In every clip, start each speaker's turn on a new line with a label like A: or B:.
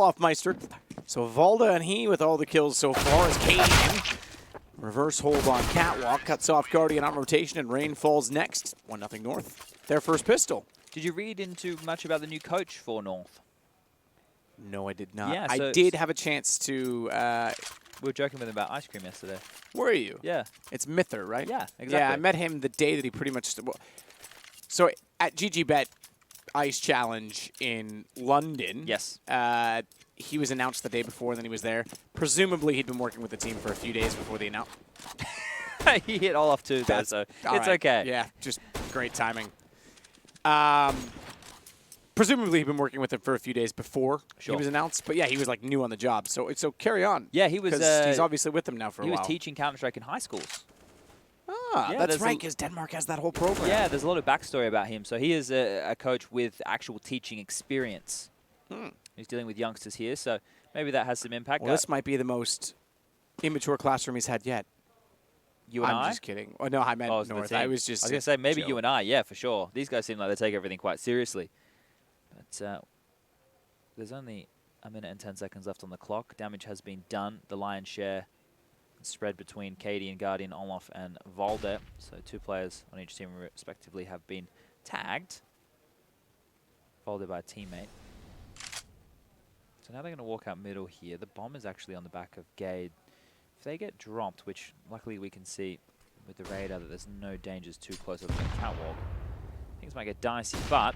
A: off Meister. So Valda and he with all the kills so far as Cadian. Reverse hold on Catwalk, cuts off Guardian on rotation, and Rain falls next. 1-0 North. Their first pistol.
B: Did you read into much about the new coach for North?
A: No, I did not.
B: Yeah, so
A: I did have a chance to...
B: we were joking with him about ice cream yesterday.
A: Were you?
B: Yeah.
A: It's Mither, right?
B: Yeah, exactly.
A: Yeah, I met him the day that he pretty much... So at GGBet Ice Challenge in London...
B: Yes.
A: He was announced the day before, and then he was there. Presumably, he'd been working with the team for a few days before the announcement.
B: He hit all off too, though, so it's okay.
A: Yeah, just great timing. Presumably, he'd been working with him for a few days before he was announced. But yeah, he was like new on the job. So carry on.
B: Yeah, he was.
A: He's obviously with them now for a while.
B: He was teaching Counter-Strike in high schools.
A: Ah, yeah, that's right, because Denmark has that whole program.
B: Yeah, there's a lot of backstory about him. So he is a coach with actual teaching experience. He's dealing with youngsters here, so maybe that has some impact.
A: Well, this might be the most immature classroom he's had yet.
B: You and I?
A: I'm just kidding. Oh, no, I meant North. I was just...
B: I was going to say, maybe you and I, yeah, for sure. These guys seem like they take everything quite seriously. But there's only a minute and 10 seconds left on the clock. Damage has been done. The lion's share spread between Katie and Guardian, Olaf and Valde. So 2 players on each team respectively have been tagged. Valde by a teammate. So now they're going to walk out middle here. The bomb is actually on the back of Gade. If they get dropped, which luckily we can see with the radar that there's no dangers too close up to the catwalk, things might get dicey, but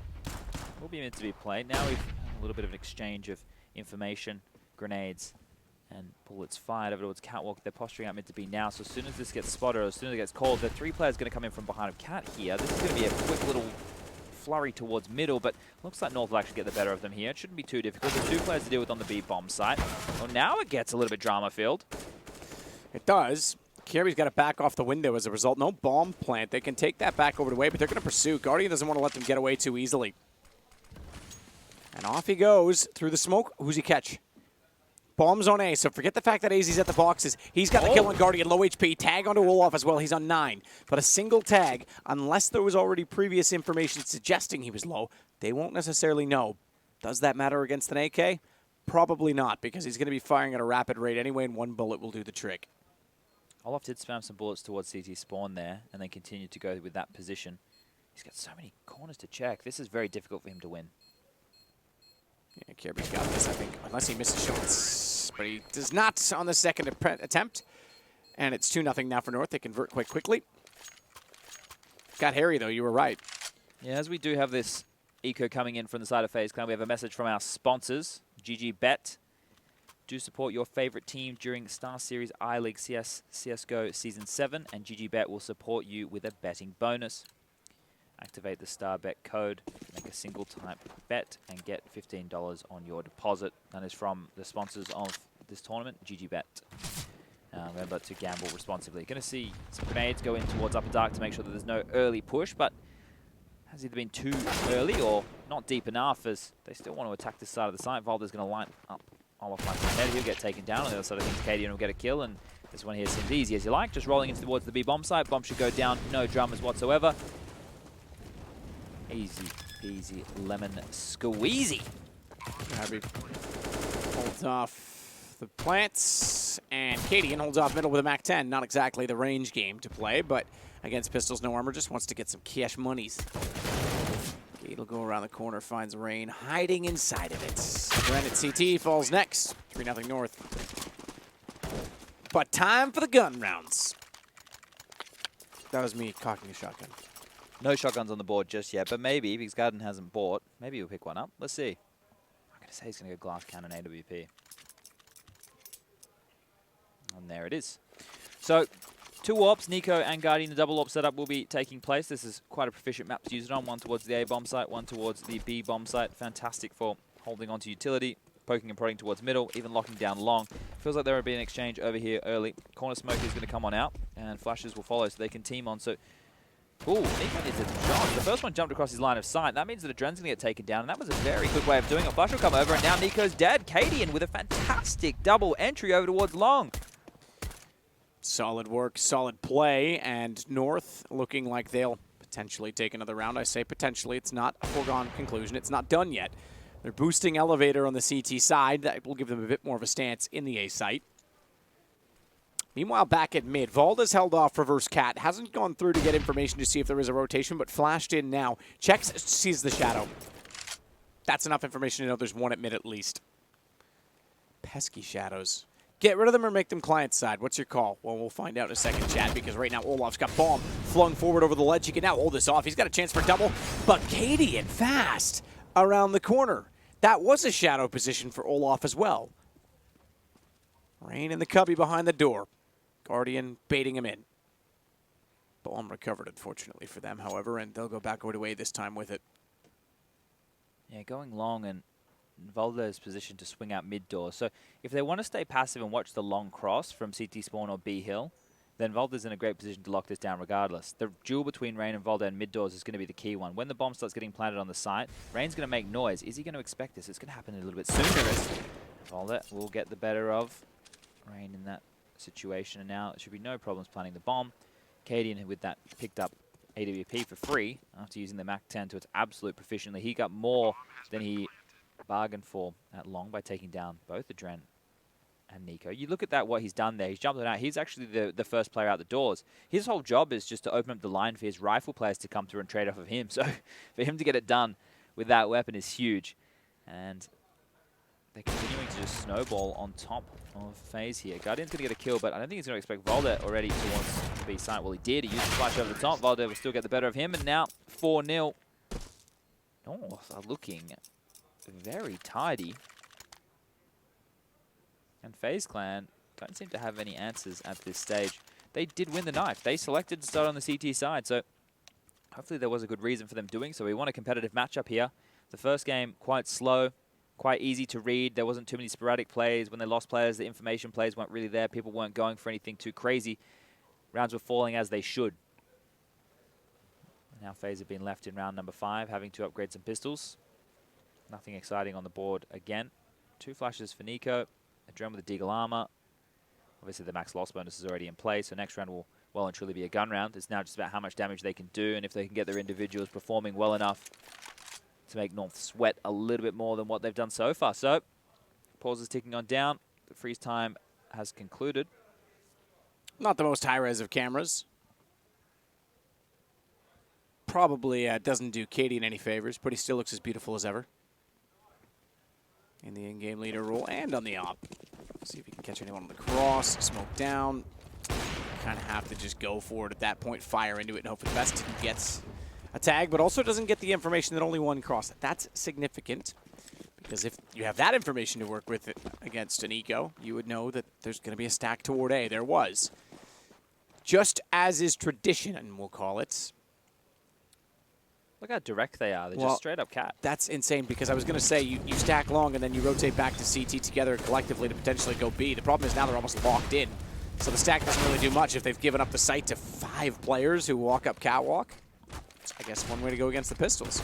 B: will be meant to be played. Now we've had a little bit of an exchange of information, grenades, and bullets fired over towards catwalk. They're posturing out mid to be now, so as soon as this gets spotted, or as soon as it gets called, the 3 players going to come in from behind of Cat here. This is going to be a quick little flurry towards middle, but looks like North will actually get the better of them here. It shouldn't be too difficult. There's 2 players to deal with on the B bomb site. Well, now it gets a little bit drama-filled.
A: It does. Kirby's got to back off the window as a result. No bomb plant. They can take that back over the way, but they're going to pursue. Guardian doesn't want to let them get away too easily. And off he goes through the smoke. Who's he catch? Bombs on A, so forget the fact that AZ's at the boxes. He's got the kill on Guardian, low HP. Tag onto Olaf as well. He's on 9. But a single tag, unless there was already previous information suggesting he was low, they won't necessarily know. Does that matter against an AK? Probably not, because he's going to be firing at a rapid rate anyway, and 1 bullet will do the trick.
B: Olaf did spam some bullets towards CT spawn there, and then continued to go with that position. He's got so many corners to check. This is very difficult for him to win.
A: Yeah, Kirby's got this, I think, unless he misses shots. But he does not on the second attempt. And it's 2-0 now for North. They convert quite quickly. Got hairy, though. You were right.
B: Yeah, as we do have this eco coming in from the side of FaZe Clan, we have a message from our sponsors, GGBet. Do support your favorite team during Star Series I-League CSGO Season 7, and GGBet will support you with a betting bonus. Activate the StarBet code, make a single type bet, and get $15 on your deposit. That is from the sponsors of this tournament, GGBet. Remember to gamble responsibly. Going to see some grenades go in towards Upper Dark to make sure that there's no early push, but has either been too early or not deep enough, as they still want to attack this side of the site. Valda's going to line up Olaf like that. He'll get taken down. On the other side of things, Cadian will get a kill, and this one here seems easy as you like. Just rolling into towards the B bomb site. Bomb should go down, no dramas whatsoever. Easy peasy lemon squeezy.
A: Abby holds off the plants, and Cadian holds off middle with a MAC-10. Not exactly the range game to play, but against pistols, no armor, just wants to get some cash monies. Gade will go around the corner, finds Rain hiding inside of it. Granite CT falls next. 3-0 North. But time for the gun rounds. That was me cocking a shotgun.
B: No shotguns on the board just yet, but maybe, because Garden hasn't bought, maybe he'll pick one up. Let's see. I'm going to say he's going to go glass cannon AWP. And there it is. So, 2 AWPs, Nico and Guardian, the double AWP setup will be taking place. This is quite a proficient map to use it on. One towards the A bomb site, one towards the B bomb site. Fantastic for holding onto utility, poking and prodding towards middle, even locking down long. Feels like there will be an exchange over here early. Corner smoke is going to come on out, and flashes will follow, so they can team on. So, ooh, Nico needs a shot. The first one jumped across his line of sight. That means that Adren's going to get taken down, and that was a very good way of doing it. Flash will come over, and now Nico's dead. Cadian with a fantastic double entry over towards long.
A: Solid work, solid play, and North looking like they'll potentially take another round. I say potentially. It's not a foregone conclusion. It's not done yet. They're boosting elevator on the CT side. That will give them a bit more of a stance in the A site. Meanwhile, back at mid, Valda's held off reverse cat. Hasn't gone through to get information to see if there is a rotation, but flashed in now. Checks, sees the shadow. That's enough information to know there's one at mid at least. Pesky shadows. Get rid of them or make them client side. What's your call? Well, we'll find out in a second, Chad, because right now Olaf's got bomb flung forward over the ledge. He can now hold this off. He's got a chance for double, but Cadian fast around the corner. That was a shadow position for Olaf as well. Rain in the cubby behind the door. Guardian baiting him in. Bomb recovered, unfortunately for them, however, and they'll go back away this time with it.
B: Yeah, going long, and Valda is positioned to swing out mid door. So if they want to stay passive and watch the long cross from CT spawn or B hill, then Valda's in a great position to lock this down regardless. The duel between Rain and Valda and mid doors is going to be the key one. When the bomb starts getting planted on the site, Rain's going to make noise. Is he going to expect this? It's going to happen a little bit sooner as Valda will get the better of Rain in that situation, and now it should be no problems planting the bomb. Cadian, with that, picked up AWP for free after using the MAC-10 to its absolute proficiently. He got more than he bargained for at long by taking down both Adren and Nico. You look at that, what he's done there. He's jumped it out. He's actually the first player out the doors. His whole job is just to open up the line for his rifle players to come through and trade off of him. So for him to get it done with that weapon is huge. And they're continuing to just snowball on top of Faze here. Guardian's going to get a kill, but I don't think he's going to expect Valda already towards the B site. Well, he did. He used the flash over the top. Valda will still get the better of him, and now 4-0. North are looking very tidy. And FaZe Clan don't seem to have any answers at this stage. They did win the knife. They selected to start on the CT side, so hopefully there was a good reason for them doing so. We want a competitive matchup here. The first game, quite slow. Quite easy to read. There wasn't too many sporadic plays. When they lost players, the information plays weren't really there. People weren't going for anything too crazy. Rounds were falling as they should. Now FaZe have been left in round number 5, having to upgrade some pistols. Nothing exciting on the board again. 2 flashes for Nico. Adren with the Deagle armor. Obviously the max loss bonus is already in place, so next round will well and truly be a gun round. It's now just about how much damage they can do and if they can get their individuals performing well enough to make North sweat a little bit more than what they've done so far. So, pause is ticking on down. The freeze time has concluded.
A: Not the most high-res of cameras. Probably doesn't do Cadian any favors, but he still looks as beautiful as ever. In the in-game leader role and on the op. See if he can catch anyone on the cross. Smoke down. Kind of have to just go for it at that point, fire into it, and hope for the best. He gets a tag, but also doesn't get the information that only one crossed. That's significant, because if you have that information to work with against an eco, you would know that there's going to be a stack toward A. There was. Just as is tradition, and we'll call it.
B: Look how direct they are. They're
A: Well,
B: just straight up cat.
A: That's insane, because I was going to say you stack long and then you rotate back to CT together collectively to potentially go B. The problem is now they're almost locked in. So the stack doesn't really do much if they've given up the site to 5 players who walk up catwalk. It's, I guess, one way to go against the Pistols.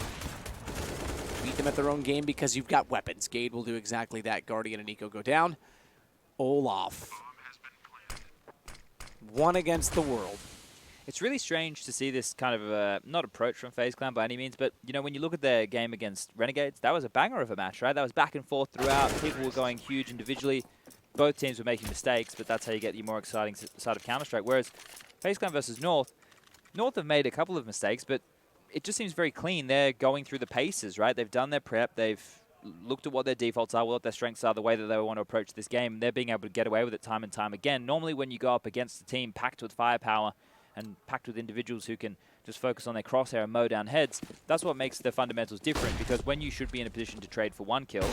A: Beat them at their own game because you've got weapons. Gade will do exactly that. Guardian and Nico go down. Olaf. 1 against the world.
B: It's really strange to see this kind of, not approach from FaZe Clan by any means, but, you know, when you look at their game against Renegades, that was a banger of a match, right? That was back and forth throughout. People were going huge individually. Both teams were making mistakes, but that's how you get the more exciting side of Counter-Strike. Whereas FaZe Clan versus North have made a couple of mistakes, but it just seems very clean. They're going through the paces, right? They've done their prep. They've looked at what their defaults are, what their strengths are, the way that they want to approach this game. They're being able to get away with it time and time again. Normally when you go up against a team packed with firepower and packed with individuals who can just focus on their crosshair and mow down heads, that's what makes the fundamentals different, because when you should be in a position to trade for 1 kill,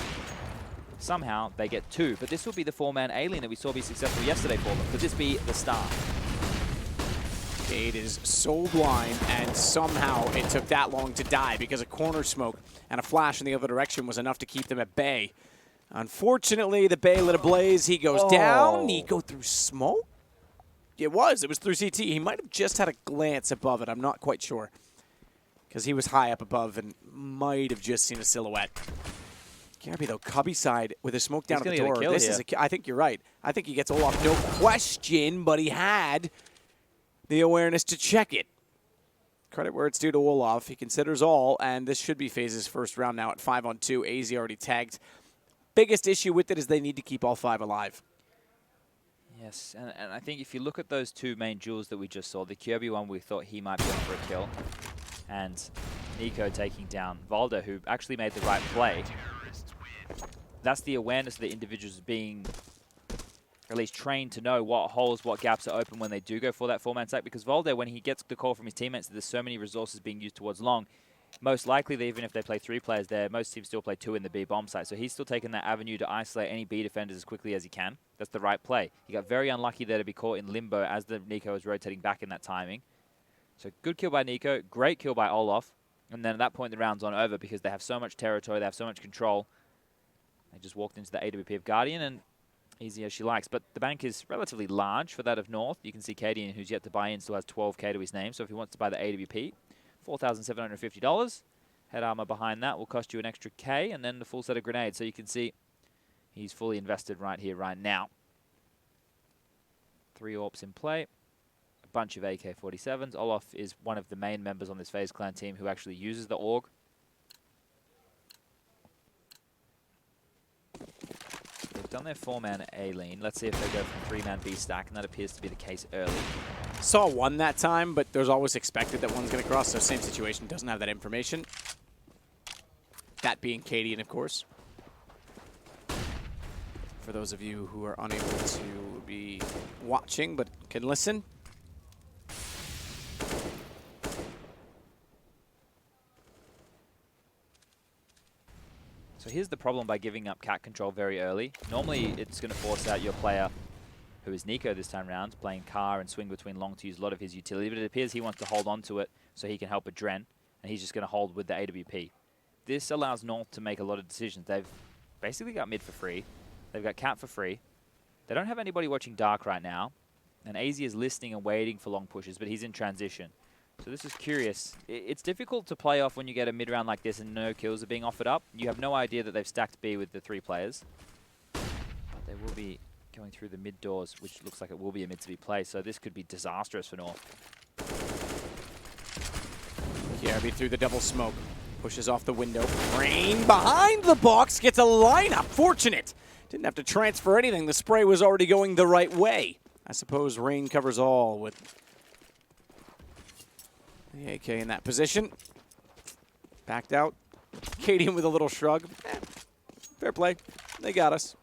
B: somehow they get 2. But this will be the 4-man alien that we saw be successful yesterday for them. Could this be the start?
A: Gade is so blind, and somehow it took that long to die because a corner smoke and a flash in the other direction was enough to keep them at bay. Unfortunately, the bay lit ablaze. He goes down. Nico through smoke? It was through CT. He might have just had a glance above it. I'm not quite sure, because he was high up above and might have just seen a silhouette. Kirby, though, cubby side with a smoke down at the door. This is I think you're right. I think he gets Olaf, no question, but he had the awareness to check it. Credit where it's due to Olaf. He considers all, and this should be Faze's first round now at 5-on-2. AZ already tagged. Biggest issue with it is they need to keep all 5 alive.
B: Yes, and I think if you look at those two main duels that we just saw, the Kirby one, we thought he might be on for a kill, and Nico taking down Valda, who actually made the right play. That's the awareness of the individuals being at least trained to know what holes, what gaps are open when they do go for that 4-man stack, because Valda, when he gets the call from his teammates that there's so many resources being used towards long, most likely, even if they play 3 players there, most teams still play 2 in the B bomb site. So he's still taking that avenue to isolate any B defenders as quickly as he can. That's the right play. He got very unlucky there to be caught in limbo as the Nico was rotating back in that timing. So good kill by Nico, great kill by Olaf. And then at that point, the round's on over because they have so much territory, they have so much control. They just walked into the AWP of Guardian, and easy as she likes. But the bank is relatively large for that of North. You can see Cadian, who's yet to buy in, still has 12k to his name. So if he wants to buy the AWP, $4,750. Head armor behind that will cost you an extra K, and then the full set of grenades. So you can see he's fully invested right here, right now. 3 AWPs in play, a bunch of AK-47s. Olaf is one of the main members on this FaZe Clan team who actually uses the AUG. They've done their 4-man A lane. Let's see if they go from 3-man B stack, and that appears to be the case early.
A: Saw one that time, but there's always expected that one's going to cross, so same situation, doesn't have that information. That being Cadian, of course. For those of you who are unable to be watching but can listen.
B: So here's the problem by giving up cat control very early. Normally, it's going to force out your player, who is Nico this time round, playing car and swing between long to use a lot of his utility, but it appears he wants to hold on to it so he can help Adren, and he's just going to hold with the AWP. This allows North to make a lot of decisions. They've basically got mid for free. They've got cat for free. They don't have anybody watching dark right now, and AZ is listening and waiting for long pushes, but he's in transition. So this is curious. It's difficult to play off when you get a mid-round like this and no kills are being offered up. You have no idea that they've stacked B with the 3 players. But they will be going through the mid doors, which looks like it will be a mid-to-be play, so this could be disastrous for North.
A: Kirby through the double smoke. Pushes off the window. Rain behind the box gets a lineup. Fortunate. Didn't have to transfer anything. The spray was already going the right way. I suppose Rain covers all with the AK in that position. Backed out. Cadian with a little shrug. Fair play. They got us.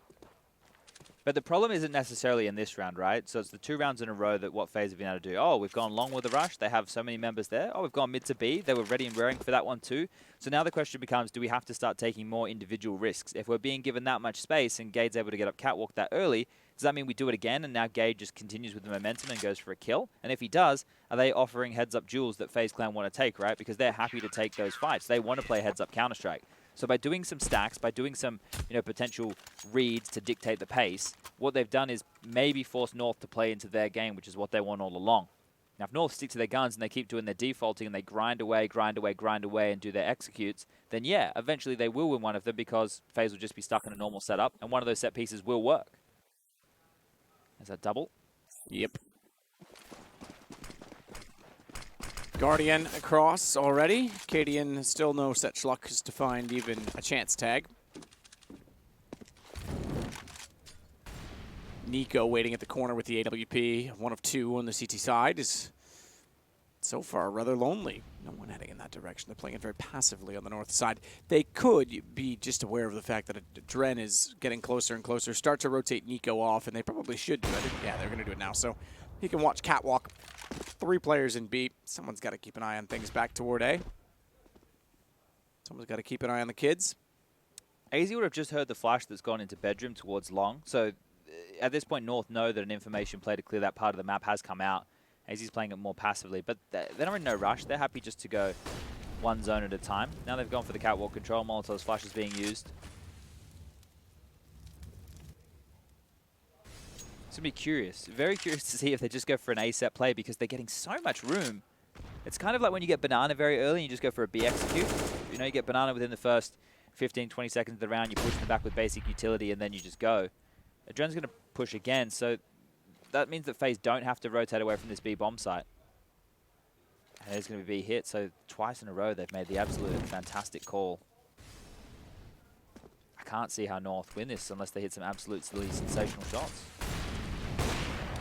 B: But the problem isn't necessarily in this round, right? So it's the 2 rounds in a row that what FaZe have been able to do. Oh, we've gone long with the rush. They have so many members there. Oh, we've gone mid to B. They were ready and raring for that one too. So now the question becomes, do we have to start taking more individual risks? If we're being given that much space and Gade's able to get up catwalk that early, does that mean we do it again and now Gade just continues with the momentum and goes for a kill? And if he does, are they offering heads-up duels that FaZe Clan want to take, right? Because they're happy to take those fights. They want to play heads-up Counter-Strike. So by doing some stacks, by doing some potential reads to dictate the pace, what they've done is maybe force North to play into their game, which is what they want all along. Now, if North stick to their guns and they keep doing their defaulting and they grind away, and do their executes, then yeah, eventually they will win one of them because FaZe will just be stuck in a normal setup, and one of those set pieces will work. Is that double?
A: Yep. Guardian across already. Cadian still no such luck as to find even a chance tag. Nico waiting at the corner with the AWP. 1 of 2 on the CT side is so far rather lonely. No one heading in that direction. They're playing it very passively on the north side. They could be just aware of the fact that Dren is getting closer and closer. Start to rotate Nico off, and they probably should do it. Yeah, they're going to do it now. So he can watch catwalk. 3 players in B. Someone's got to keep an eye on things back toward A. Someone's got to keep an eye on the kids.
B: AZ would have just heard the flash that's gone into bedroom towards long. So at this point, North know that an information play to clear that part of the map has come out. AZ's playing it more passively, but they're not in no rush. They're happy just to go one zone at a time. Now they've gone for the catwalk control. Molotov's flash is being used. It's going to be curious. Very curious to see if they just go for an A-set play because they're getting so much room. It's kind of like when you get banana very early and you just go for a B execute. You know, you get banana within the first 15, 20 seconds of the round, you push them back with basic utility, and then you just go. Adren's going to push again, so that means that FaZe don't have to rotate away from this B bomb site. And there's going to be hit, so twice in a row they've made the absolute fantastic call. I can't see how North win this unless they hit some absolutely sensational shots.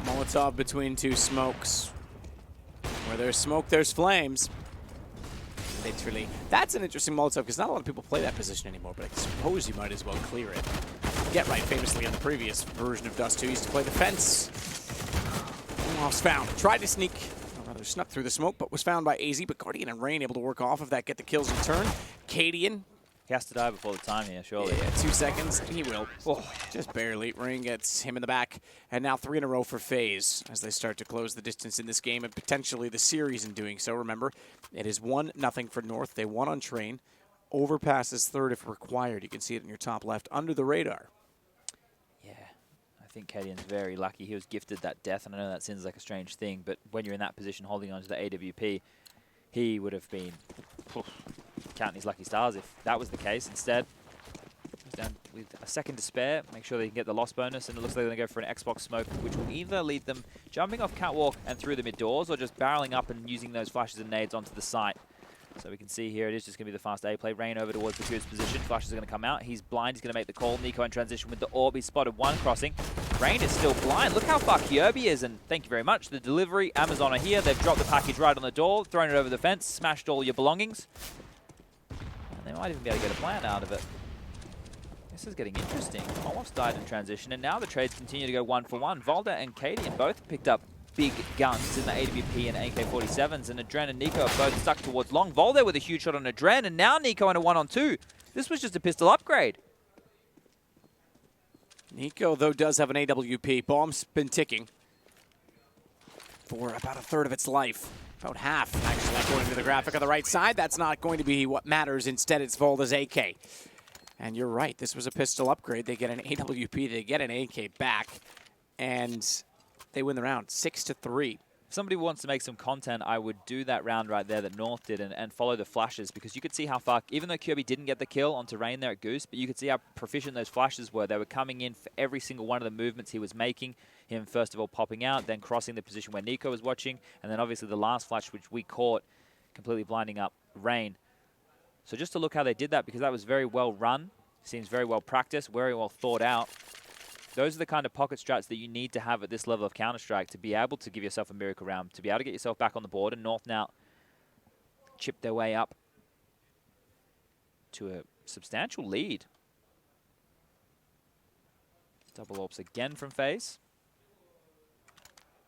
A: Molotov between two smokes. Where there's smoke, there's flames. Literally. That's an interesting Molotov because not a lot of people play that position anymore, but I suppose you might as well clear it. Get Right famously on the previous version of Dust2 used to play the fence. Lost found. Tried to sneak, or rather snuck through the smoke, but was found by AZ. But Guardian and Rain able to work off of that, get the kills in turn. Cadian.
B: He has to die before the time here, surely.
A: Yeah, 2 seconds. He will. Oh, just barely. Rain gets him in the back. And now 3 in a row for Faze as they start to close the distance in this game and potentially the series in doing so. Remember, it is 1-0 for North. They won on Train. Overpasses third if required. You can see it in your top left under the radar.
B: Yeah, I think Cadian's very lucky. He was gifted that death, and I know that seems like a strange thing, but when you're in that position holding on to the AWP, he would have been counting his lucky stars if that was the case. Instead, he's down with a second to spare. Make sure they can get the loss bonus, and it looks like they're going to go for an Xbox smoke, which will either lead them jumping off catwalk and through the mid doors, or just barreling up and using those flashes and nades onto the site. So we can see here it is just going to be the fast A play. Rain over towards the Q's position. Flashes are going to come out. He's blind. He's going to make the call. Nico in transition with the orb. He's spotted one crossing. Rain is still blind. Look how far Kirby is, and thank you very much. The delivery, Amazon are here. They've dropped the package right on the door, thrown it over the fence, smashed all your belongings. And they might even be able to get a plan out of it. This is getting interesting. Almost died in transition, and now the trades continue to go 1-for-1. Volda and Cadian both picked up big guns in the AWP and AK-47s, and Adren and Nico are both stuck towards long. Volda with a huge shot on Adren, and now Nico in a 1-on-2. This was just a pistol upgrade.
A: Nico, though, does have an AWP. Bomb's been ticking for about a third of its life. About half, actually, according to the graphic on the right side. That's not going to be what matters. Instead, it's Volda's AK. And you're right. This was a pistol upgrade. They get an AWP. They get an AK back. And they win the round 6-3.
B: If somebody wants to make some content, I would do that round right there that North did and follow the flashes, because you could see how far, even though Kirby didn't get the kill onto Rain there at Goose, but you could see how proficient those flashes were. They were coming in for every single one of the movements he was making. Him, first of all, popping out, then crossing the position where Nico was watching, and then obviously the last flash, which we caught, completely blinding up Rain. So just to look how they did that, because that was very well run, seems very well practiced, very well thought out. Those are the kind of pocket strats that you need to have at this level of Counter-Strike to be able to give yourself a miracle round, to be able to get yourself back on the board. And North now chip their way up to a substantial lead. Double orbs again from Faze.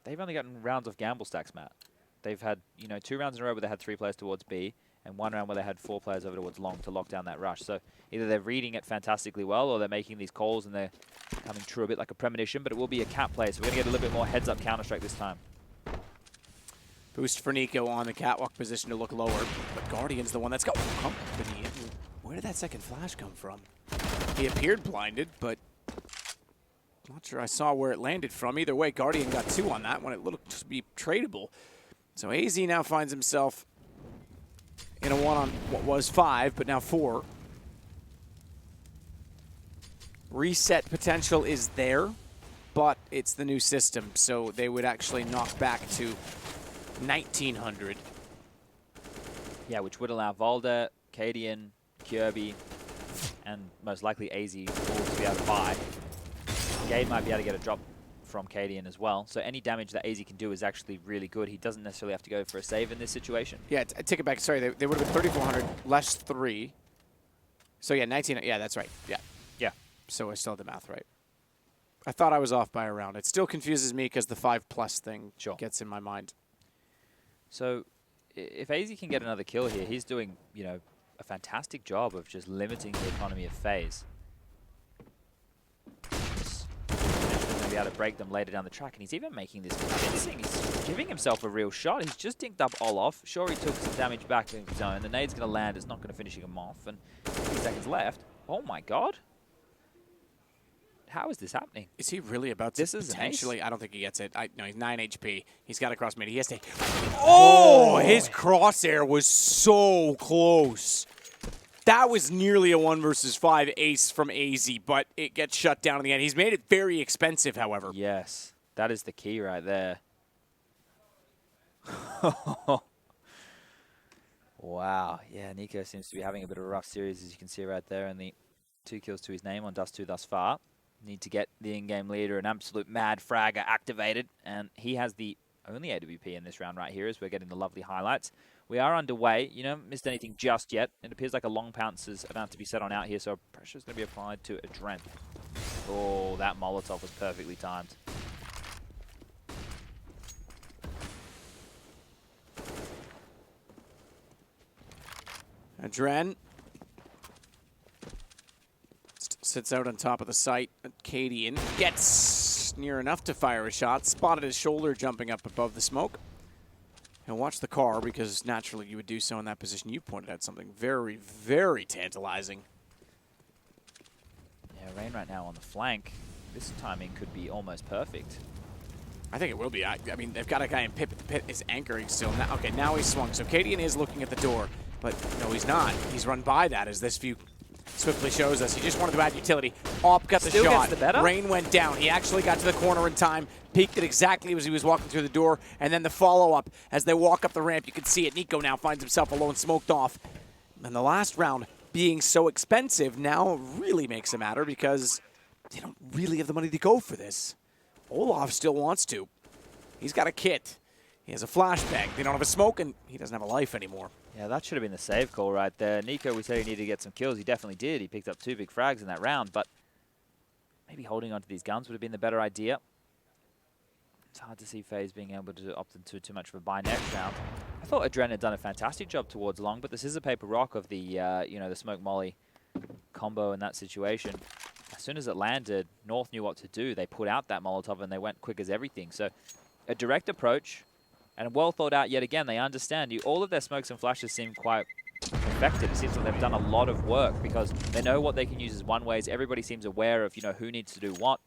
B: They've only gotten rounds of gamble stacks, Matt. They've had, 2 rounds in a row where they had 3 players towards B, and 1 round where they had 4 players over towards long to lock down that rush. So either they're reading it fantastically well, or they're making these calls and they're coming true a bit like a premonition, but it will be a cap play, so we're going to get a little bit more heads-up Counter-Strike this time.
A: Boost for Nico on the catwalk position to look lower, but Guardian's the one that's got company. Where did that second flash come from? He appeared blinded, but I'm not sure I saw where it landed from. Either way, Guardian got 2 on that one. It looked to be tradable. So AZ now finds himself in a 1 on what was 5, but now 4. Reset potential is there, but it's the new system, so they would actually knock back to 1900.
B: Yeah, which would allow Volda, Cadian, Kirby, and most likely AZ all to be able to buy. Gade might be able to get a drop from Cadian as well, so any damage that AZ can do is actually really good. He doesn't necessarily have to go for a save in this situation.
A: Yeah, take it back. Sorry, they would have been 3,400 less 3. So yeah, 19. Yeah, that's right. Yeah.
B: Yeah.
A: So I still had the math right. I thought I was off by a round. It still confuses me because the 5+ thing gets in my mind.
B: So if AZ can get another kill here, he's doing, a fantastic job of just limiting the economy of Faze. He's going to be able to break them later down the track, and he's even making this convincing. He's giving himself a real shot. He's just dinked up Olaf. Sure, he took some damage back in his zone. The nade's going to land. It's not going to finish him off. And 3 seconds left. Oh, my God. How is this happening?
A: Is he really about to potentially? I don't think he gets it. No, he's 9 HP. He's got to cross mid. He has to. Oh, his crosshair was so close. That was nearly a 1 versus 5 ace from AZ, but it gets shut down in the end. He's made it very expensive, however.
B: Yes, that is the key right there. Wow. Yeah, Nico seems to be having a bit of a rough series, as you can see right there, and the 2 kills to his name on Dust2 thus far. Need to get the in-game leader, an absolute mad fragger, activated, and he has the only AWP in this round right here as we're getting the lovely highlights. We are underway. You haven't missed anything just yet. It appears like a long pounce is about to be set on out here, so pressure is going to be applied to Adren. Oh, that Molotov was perfectly timed.
A: Adren sits out on top of the site. Cadian gets near enough to fire a shot. Spotted his shoulder jumping up above the smoke. He'll watch the car because naturally you would do so in that position. You pointed out something very, very tantalizing.
B: Yeah, Rain right now on the flank. This timing could be almost perfect.
A: I think it will be. I mean, they've got a guy in pit, but the pit is anchoring still. Now, okay, now he's swung. So Cadian is looking at the door, but no, he's not. He's run by that, as this view swiftly shows us. He just wanted to add utility. Op got the
B: Still
A: shot.
B: gets the better.
A: Rain went down. He actually got to the corner in time, peeked it exactly as he was walking through the door, and then the follow-up. As they walk up the ramp, you can see it. Nico now finds himself alone, smoked off. And the last round being so expensive now really makes it matter because they don't really have the money to go for this. Olaf still wants to. He's got a kit. He has a flashbang. They don't have a smoke, and he doesn't have a life anymore.
B: Yeah, that should have been the save call right there. Nico, we said he needed to get some kills. He definitely did. He picked up 2 big frags in that round, but maybe holding onto these guns would have been the better idea. It's hard to see Faze being able to opt into too much of a buy next round. I thought Adren had done a fantastic job towards long, but the scissor paper rock of the the smoke molly combo in that situation. As soon as it landed, North knew what to do. They put out that Molotov and they went quick as everything. So a direct approach and well thought out yet again. They understand you. All of their smokes and flashes seem quite effective. It seems like they've done a lot of work because they know what they can use as one ways. Everybody seems aware of who needs to do what.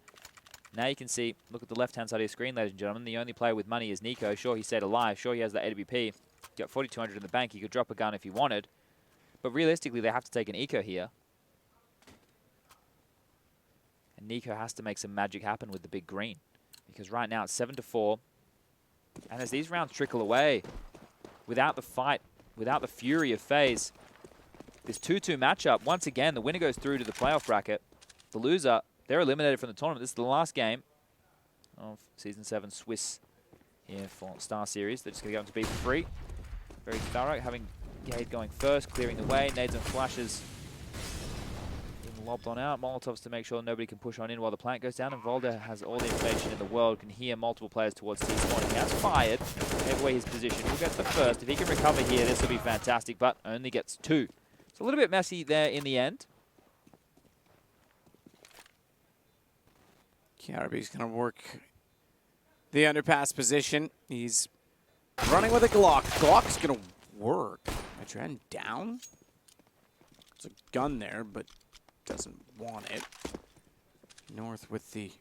B: Now you can see, look at the left-hand side of your screen, ladies and gentlemen. The only player with money is Nico. Sure, he stayed alive. Sure, he has that AWP. Got 4,200 in the bank. He could drop a gun if he wanted. But realistically, they have to take an eco here. And Nico has to make some magic happen with the big green. Because right now it's 7-4. And as these rounds trickle away, without the fight, without the fury of Faze, this 2-2 matchup, once again, the winner goes through to the playoff bracket. The loser, they're eliminated from the tournament. This is the last game of Season 7 Swiss here for Star Series. They're just going to go into B for free. Very thorough, having Gade going first, clearing the way. Nades and flashes being lobbed on out. Molotovs to make sure nobody can push on in while the plant goes down. And Volder has all the information in the world, can hear multiple players towards T-spawn. He has fired, gave away his position. He'll get the first. If he can recover here, this will be fantastic, but only gets 2. It's a little bit messy there in the end.
A: Kiarabi's going to work the underpass position. He's running with a Glock. Glock's going to work. Adren down. There's a gun there, but doesn't want it. North with the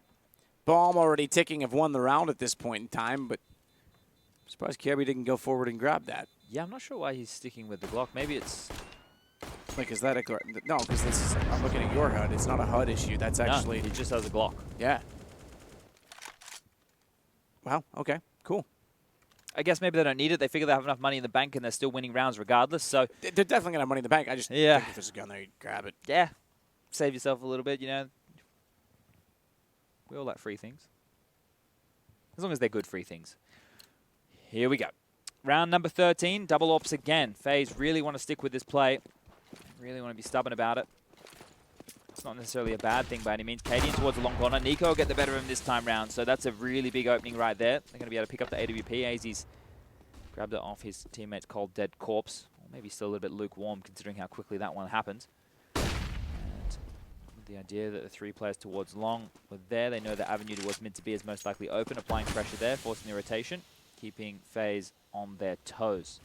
A: bomb already ticking, have won the round at this point in time, but I'm surprised Kiarabi didn't go forward and grab that.
B: Yeah, I'm not sure why he's sticking with the Glock. Maybe it's...
A: Like, is that a... No, because this is... I'm looking at your HUD. It's not a HUD issue. That's actually...
B: No, he just has a Glock.
A: Yeah. Well, okay, cool.
B: I guess maybe they don't need it. They figure they have enough money in the bank and they're still winning rounds regardless. So
A: they're definitely going to have money in the bank. I just think if there's a gun there, you grab it.
B: Yeah. Save yourself a little bit, We all like free things. As long as they're good free things. Here we go. Round number 13, double ops again. Faze really want to stick with this play. Really want to be stubborn about it. It's not necessarily a bad thing by any means. Cadian towards the long corner. Nico will get the better of him this time round. So that's a really big opening right there. They're going to be able to pick up the AWP. AZ's grabbed it off his teammate's cold dead corpse. Or maybe still a little bit lukewarm considering how quickly that one happened. And the idea that the 3 players towards long were there. They know the avenue towards mid to B is most likely open. Applying pressure there, forcing the rotation. Keeping Faze on their toes.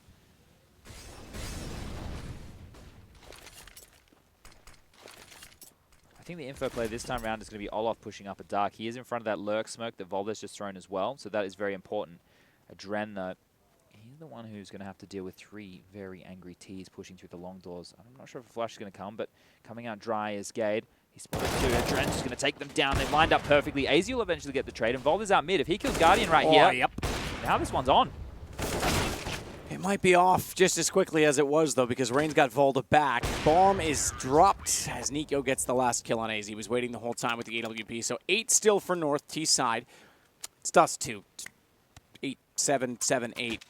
B: I think the info play this time around is going to be Olaf pushing up a dark. He is in front of that lurk smoke that Volder's just thrown as well, so that is very important. Adren, though, he's the one who's going to have to deal with 3 very angry Ts pushing through the long doors. I'm not sure if a flash is going to come, but coming out dry is Gade. He's spotted 2. Adren's just going to take them down. They've lined up perfectly. AZ will eventually get the trade, and Volder's out mid. If he kills Guardian right here,
A: Yep.
B: now this one's on.
A: It might be off just as quickly as it was, though, because Rain's got Volda back. Bomb is dropped as Nico gets the last kill on AZ. He was waiting the whole time with the AWP. So 8 still for North, T side. It's Dust2. 8, 7, 7, 8.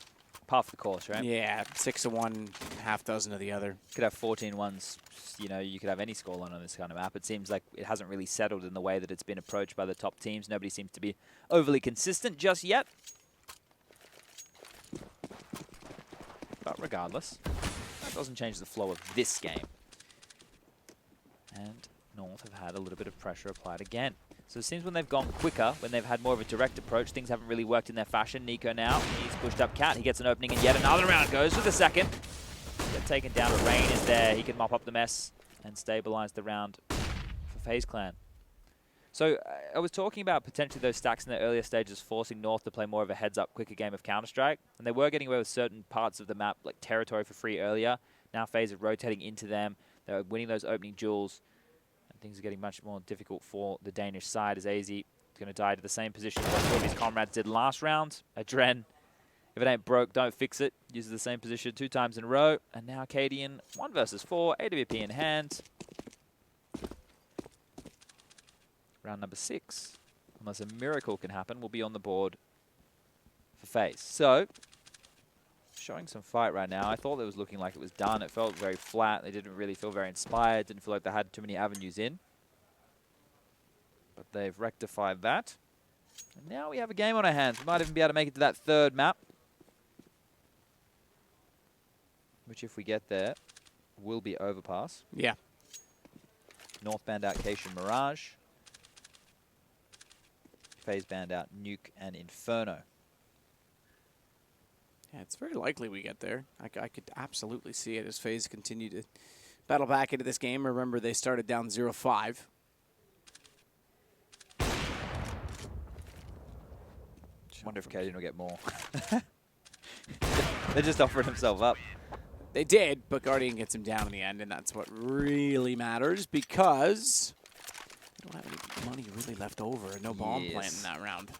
B: Half the course, right?
A: Yeah, 6 of one, half dozen of the other.
B: Could have 14 ones. You know, you could have any scoreline on this kind of map. It seems like it hasn't really settled in the way that it's been approached by the top teams. Nobody seems to be overly consistent just yet. But regardless, that doesn't change the flow of this game. And North have had a little bit of pressure applied again. So it seems when they've gone quicker, when they've had more of a direct approach, things haven't really worked in their fashion. Nico now, he's pushed up Cat. He gets an opening and yet another round goes for the second. Get taken down, but Rain is there. He can mop up the mess and stabilize the round for FaZe Clan. So I was talking about potentially those stacks in the earlier stages forcing North to play more of a heads-up, quicker game of Counter-Strike. And they were getting away with certain parts of the map, like territory for free earlier. Now FaZe are rotating into them. They're winning those opening duels. Things are getting much more difficult for the Danish side as AZ is going to die to the same position as two of his comrades did last round. Adren, if it ain't broke, don't fix it. Uses the same position 2 times in a row. And now Cadian, 1 versus 4, AWP in hand. Round number 6, unless a miracle can happen, will be on the board for FaZe. So, showing some fight right now. I thought it was looking like it was done. It felt very flat. They didn't really feel very inspired. Didn't feel like they had too many avenues in. But they've rectified that. And now we have a game on our hands. We might even be able to make it to that 3rd map. Which, if we get there, will be Overpass.
A: Yeah.
B: North banned out Cation Mirage. FaZe banned out Nuke and Inferno.
A: Yeah, it's very likely we get there. I could absolutely see it as FaZe continue to battle back into this game. Remember, they started down 0-5.
B: Wonder if Cadian will get more. They just offered himself up.
A: They did, but Guardian gets him down in the end, and that's what really matters because they don't have any money really left over. No bomb plant in that round.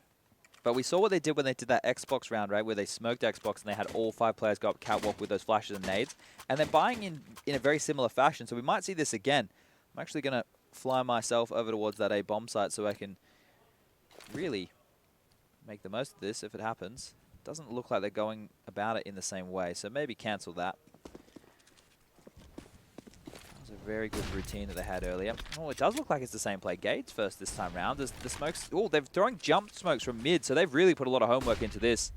B: But we saw what they did when they did that Xbox round, right, where they smoked Xbox and they had all 5 players go up catwalk with those flashes and nades. And they're buying in a very similar fashion, so we might see this again. I'm actually going to fly myself over towards that A bomb site so I can really make the most of this if it happens. Doesn't look like they're going about it in the same way, so maybe cancel that. A very good routine that they had earlier. Oh, it does look like it's the same play. Gades first this time round. There's the smokes. Oh, they're throwing jump smokes from mid, so they've really put a lot of homework into this.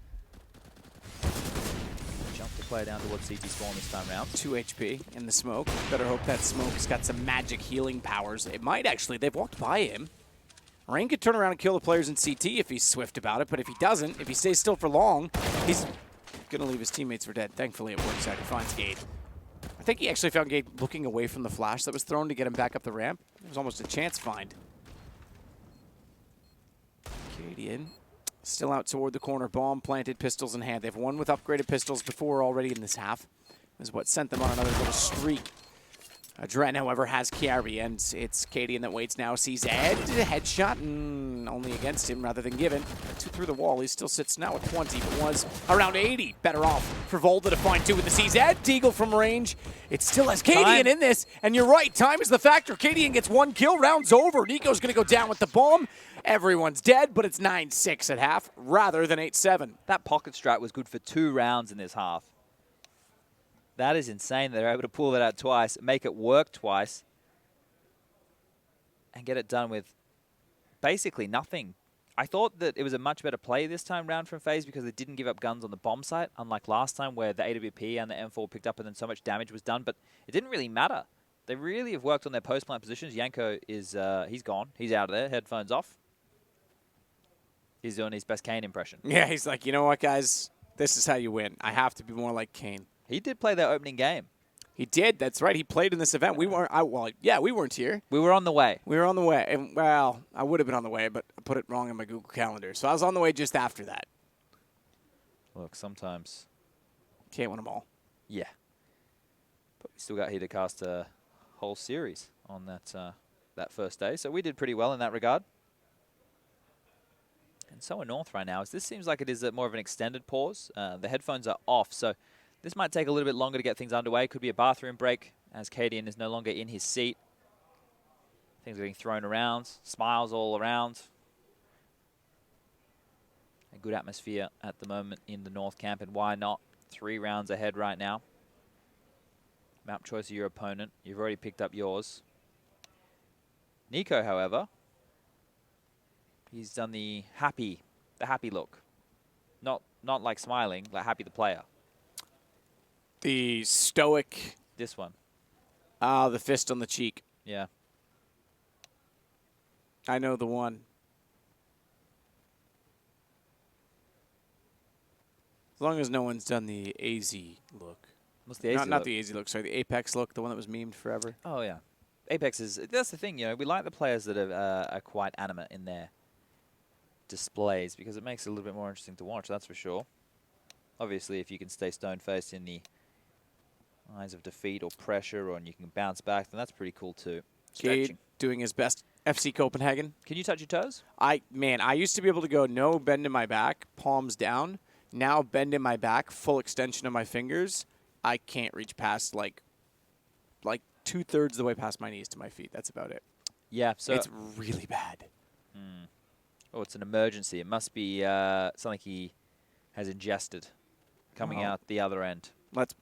B: Jump the player down towards CT spawn this time round.
A: 2 HP in the smoke. Better hope that smoke's got some magic healing powers. It might actually. They've walked by him. Rain could turn around and kill the players in CT if he's swift about it, but if he doesn't, if he stays still for long, he's going to leave his teammates for dead. Thankfully, it works out. He finds Gade. I think he actually found Gade looking away from the flash that was thrown to get him back up the ramp. It was almost a chance find. Cadian still out toward the corner. Bomb planted, pistols in hand. They've won with upgraded pistols before already in this half. Is what sent them on another little streak. Adren, however, has carry, and it's Cadian that waits now. Sees Ed, headshot, and only against him rather than given. 2 through the wall. He still sits now at 20, but was around 80. Better off for Volda to find 2 with the Sees Ed. Deagle from range. It still has Cadian in this, and you're right, time is the factor. Cadian gets 1 kill, round's over. Nico's going to go down with the bomb. Everyone's dead, but it's 9-6 at half rather than 8-7.
B: That pocket strat was good for 2 rounds in this half. That is insane. They're able to pull that out twice, make it work twice, and get it done with basically nothing. I thought that it was a much better play this time round from FaZe because they didn't give up guns on the bomb site, unlike last time where the AWP and the M4 picked up and then so much damage was done, but it didn't really matter. They really have worked on their post-plant positions. Yanko is, he's gone. He's out of there, headphones off. He's doing his best Kane impression.
A: Yeah, he's like, you know what, guys? This is how you win. I have to be more like Kane.
B: He did play their opening game.
A: He did. That's right. He played in this event. We weren't. We weren't here.
B: We were on the way.
A: We were on the way. And, well, I would have been on the way, but I put it wrong in my Google Calendar. So I was on the way just after that.
B: Look, sometimes
A: can't win them all.
B: Yeah, but we still got here to cast a whole series on that first day. So we did pretty well in that regard. And so are North right now. As this seems like it is more of an extended pause. The headphones are off, so This might take a little bit longer to get things underway. Could be a bathroom break as Cadian is no longer in his seat. Things are getting thrown around. Smiles all around. A good atmosphere at the moment in the North Camp, and why not? 3 rounds ahead right now. Map choice of your opponent. You've already picked up yours. Nico, however, he's done the happy look. Not like smiling, like happy the player.
A: The stoic.
B: This one.
A: The fist on the cheek.
B: Yeah.
A: I know the one. As long as no one's done the AZ look.
B: What's the AZ look?
A: Not the AZ look, sorry, the Apex look, the one that was memed forever.
B: Oh, yeah. Apex is, that's the thing, you know, we like the players that are quite animate in their displays because it makes it a little bit more interesting to watch, that's for sure. Obviously, if you can stay stone-faced in the eyes of defeat or pressure, or and you can bounce back, then that's pretty cool too.
A: Gade doing his best. FC Copenhagen.
B: Can you touch your toes?
A: I used to be able to go no bend in my back, palms down. Now bend in my back, full extension of my fingers. I can't reach past like 2/3 of the way past my knees to my feet. That's about it.
B: Yeah, so
A: it's really bad.
B: Oh, it's an emergency. It must be something he has ingested coming out the other end.
A: Let's.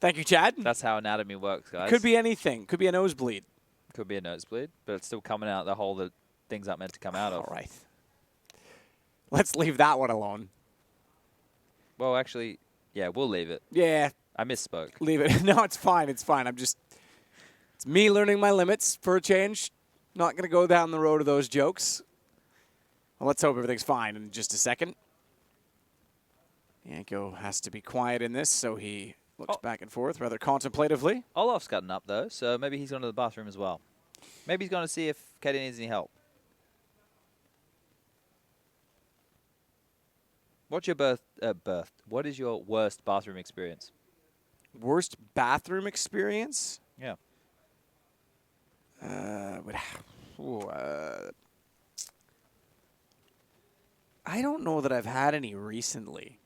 A: Thank you, Chad.
B: That's how anatomy works, guys.
A: Could be anything. Could be a nosebleed.
B: Could be a nosebleed, but it's still coming out the hole that things aren't meant to come out of.
A: All right. Let's leave that one alone.
B: Well, actually, yeah, we'll leave it.
A: Yeah.
B: I misspoke.
A: Leave it. No, it's fine. It's fine. It's me learning my limits for a change. Not going to go down the road of those jokes. Well, let's hope everything's fine in just a second. Yanko has to be quiet in this, so he looks back and forth rather contemplatively.
B: Olaf's gotten up, though, so maybe he's gone to the bathroom as well. Maybe he's going to see if Katie needs any help. What's your What is your worst bathroom experience?
A: Worst bathroom experience?
B: Yeah.
A: I don't know that I've had any recently.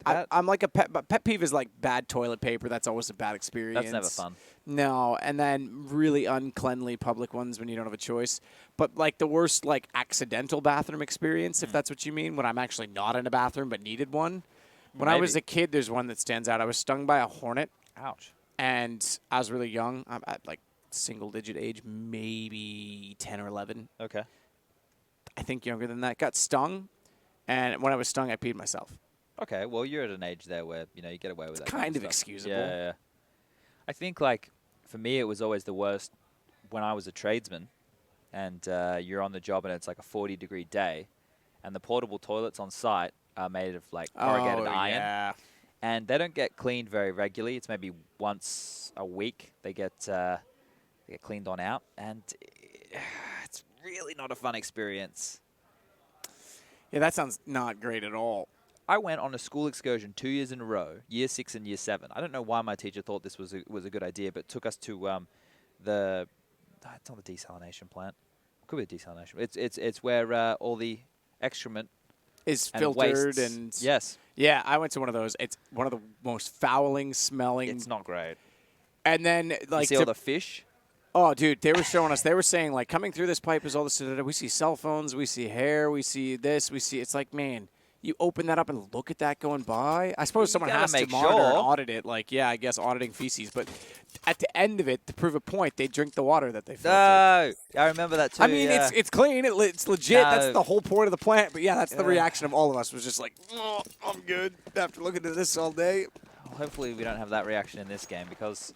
A: I'm like a pet peeve is like bad toilet paper. That's always a bad experience.
B: That's never fun.
A: No, and then really uncleanly public ones when you don't have a choice. But like the worst like accidental bathroom experience, if that's what you mean, when I'm actually not in a bathroom but needed one. When I was a kid, there's one that stands out. I was stung by a hornet.
B: Ouch.
A: And I was really young. I'm at like single-digit age, maybe 10 or 11.
B: Okay.
A: I think younger than that. Got stung, and when I was stung, I peed myself.
B: Okay, well, you're at an age there where, you know, you get away with that.
A: Kind of excusable.
B: Yeah. I think, like, for me, it was always the worst when I was a tradesman and you're on the job and it's like a 40-degree day and the portable toilets on site are made of, like, corrugated iron.
A: Yeah.
B: And they don't get cleaned very regularly. It's maybe once a week they get cleaned on out. And it's really not a fun experience.
A: Yeah, that sounds not great at all.
B: I went on a school excursion 2 years in a row, year 6 and year 7. I don't know why my teacher thought this was a good idea, but took us to it's not the desalination plant. It could be a desalination. It's where all the excrement
A: is
B: and
A: filtered
B: wastes.
A: and
B: yes.
A: Yeah, I went to one of those. It's one of the most fouling smelling.
B: It's not great.
A: And then like
B: you see all the fish.
A: Oh, dude, they were showing us. They were saying like coming through this pipe is all this. We see cell phones, we see hair, we see this, we see. It's like, man. You open that up and look at that going by. I suppose someone has to monitor and audit it. Like, yeah, I guess auditing feces. But at the end of it, to prove a point, they drink the water that they filter.
B: No, I remember that too.
A: I mean,
B: yeah.
A: it's clean. It's legit.
B: No.
A: That's the whole point of the plant. But, yeah, that's the reaction of all of us was just like, oh, I'm good after looking at this all day.
B: Well, hopefully we don't have that reaction in this game because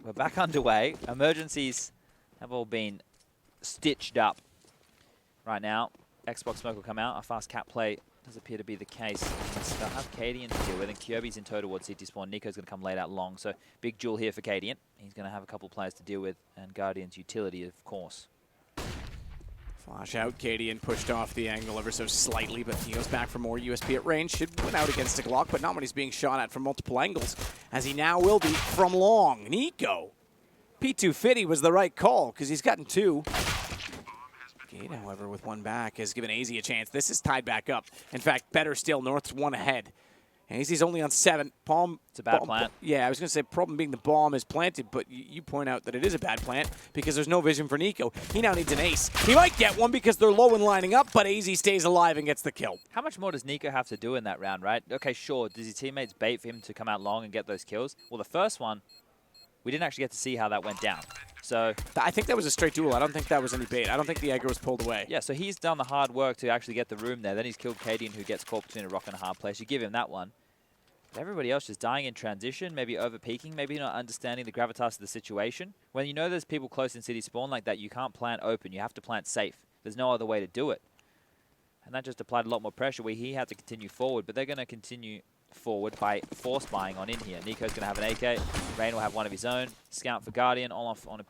B: we're back underway. Emergencies have all been stitched up right now. Xbox smoke will come out. A fast cap play does appear to be the case. They'll have Cadian to deal with, and Kyobi's in tow towards CT spawn. Nico's going to come late out long, so big duel here for Cadian. He's going to have a couple players to deal with, and Guardian's utility, of course.
A: Flash out, Cadian pushed off the angle ever so slightly, but he goes back for more USP at range. Should win out against a Glock, but not when he's being shot at from multiple angles, as he now will be from long. Nico. P2 Fitty was the right call, because he's gotten 2. Gade, however, with one back, has given AZ a chance. This is tied back up. In fact, better still, North's 1 ahead. AZ's only on 7. Palm.
B: It's a bad plant.
A: Yeah, I was going to say problem being the bomb is planted, but you point out that it is a bad plant because there's no vision for Nico. He now needs an ace. He might get one because they're low and lining up, but AZ stays alive and gets the kill.
B: How much more does Nico have to do in that round, right? Okay, sure. Does his teammates bait for him to come out long and get those kills? Well, the first one, we didn't actually get to see how that went down. So
A: I think that was a straight duel. I don't think that was any bait. I don't think the aggro was pulled away.
B: yeah, so he's done the hard work to actually get the room there. Then he's killed Cadian, who gets caught between a rock and a hard place. You give him that one. But everybody else just dying in transition, maybe over-peaking, maybe not understanding the gravitas of the situation. When you know there's people close in city spawn like that, you can't plant open. You have to plant safe. There's no other way to do it. And that just applied a lot more pressure where he had to continue forward. But they're going to continue forward by force buying on in here. Nico's going to have an AK. Rain will have one of his own. Scout for Guardian. Olaf on a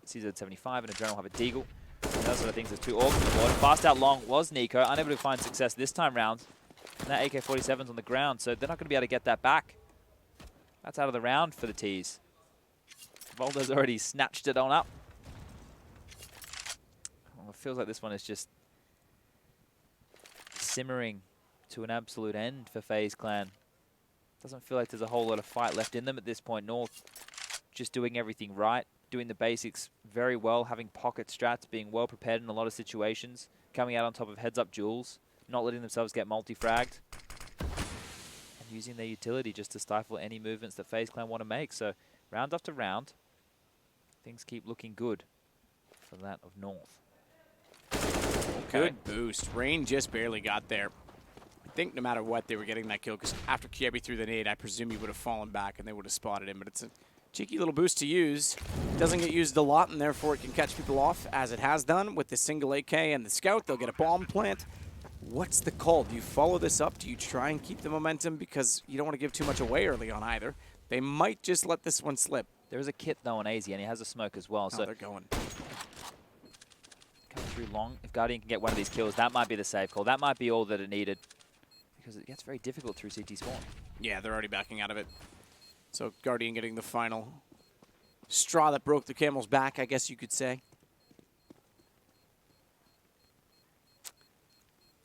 B: CZ75 and Adrenaline will have a Deagle. And those sort of things. There's 2 orcs on the board. Fast out long was Nico. Unable to find success this time round. And that AK-47's on the ground, so they're not going to be able to get that back. That's out of the round for the T's. Voldo's already snatched it on up. Well, it feels like this one is just simmering to an absolute end for FaZe Clan. Doesn't feel like there's a whole lot of fight left in them at this point. North just doing everything right, doing the basics very well, having pocket strats, being well prepared in a lot of situations, coming out on top of heads-up duels, not letting themselves get multi-fragged, and using their utility just to stifle any movements that FaZe Clan want to make. So round after round, things keep looking good for that of North.
A: Good boost. Rain just barely got there. I think no matter what, they were getting that kill because after Kiebi threw the nade, I presume he would have fallen back and they would have spotted him. But it's a cheeky little boost to use. Doesn't get used a lot, and therefore it can catch people off, as it has done with the single AK and the Scout. They'll get a bomb plant. What's the call? Do you follow this up? Do you try and keep the momentum? Because you don't want to give too much away early on either. They might just let this one slip.
B: There is a kit, though, on AZ, and he has a smoke as well.
A: Oh,
B: so
A: they're going.
B: Come through long. If Guardian can get one of these kills, that might be the save call. That might be all that it needed. Because it gets very difficult through CT spawn.
A: Yeah, they're already backing out of it. So Guardian getting the final straw that broke the camel's back, I guess you could say.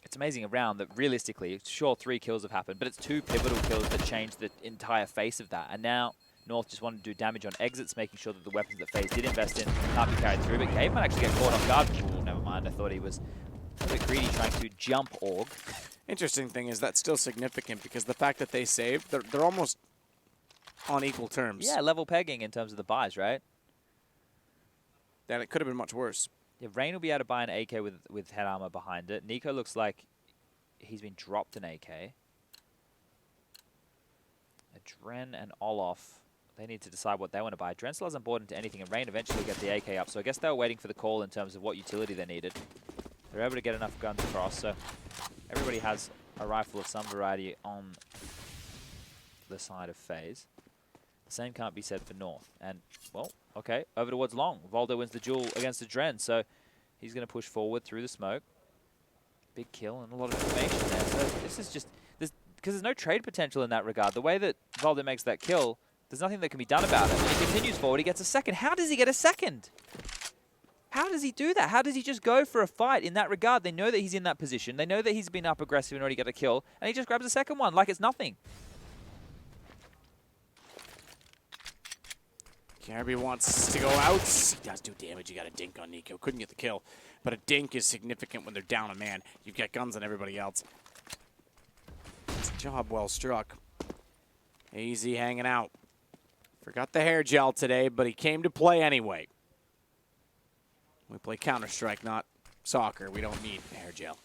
B: It's amazing a round that realistically, sure, 3 kills have happened, but it's 2 pivotal kills that changed the entire face of that. And now North just wanted to do damage on exits, making sure that the weapons that FaZe did invest in can't be carried through. But Cave might actually get caught off guard. Ooh, never mind. I thought he was a bit greedy trying to jump org.
A: Interesting thing is that's still significant because the fact that they saved, they're almost on equal terms.
B: Yeah, level pegging in terms of the buys, right?
A: Then it could have been much worse.
B: Yeah, Rain will be able to buy an AK with head armor behind it. Nico looks like he's been dropped an AK. Dren and Olaf, they need to decide what they want to buy. Dren still hasn't bought into anything, and Rain eventually will get the AK up. So I guess they were waiting for the call in terms of what utility they needed. They're able to get enough guns across, so everybody has a rifle of some variety on the side of FaZe. The same can't be said for North. And, well, okay, over towards Long. Voldo wins the duel against the Dren, so he's going to push forward through the smoke. Big kill and a lot of information there. So this is just, because there's no trade potential in that regard. The way that Voldo makes that kill, there's nothing that can be done about it. When he continues forward, he gets a second. How does he get a second? How does he do that? How does he just go for a fight in that regard? They know that he's in that position. They know that he's been up aggressive and already got a kill, and he just grabs a second one like it's nothing.
A: Kirby wants to go out. He does do damage. You got a dink on Nico. Couldn't get the kill. But a dink is significant when they're down a man. You've got guns on everybody else. It's a job well struck. Easy hanging out. Forgot the hair gel today, but he came to play anyway. We play Counter-Strike, not soccer. We don't need hair gel.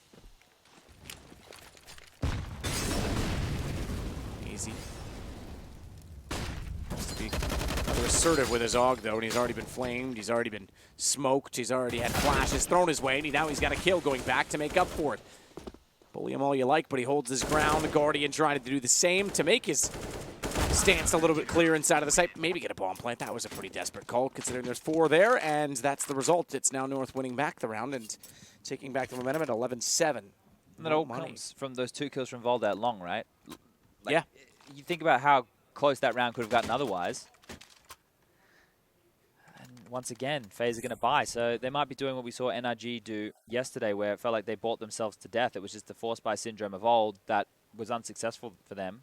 A: Easy. Has to be rather assertive with his AUG, though, and he's already been flamed. He's already been smoked. He's already had flashes thrown his way, and now he's got a kill going back to make up for it. Bully him all you like, but he holds his ground. The Guardian trying to do the same to make his stance a little bit clear inside of the site. Maybe get a bomb plant. That was a pretty desperate call, considering there's 4 there, and that's the result. It's now North winning back the round and taking back the momentum at 11-7.
B: And that all comes from those 2 kills from Voldo at Long, right? Like,
A: yeah.
B: You think about how close that round could have gotten otherwise. And once again, FaZe are going to buy. So they might be doing what we saw NRG do yesterday, where it felt like they bought themselves to death. It was just the force buy syndrome of old that was unsuccessful for them.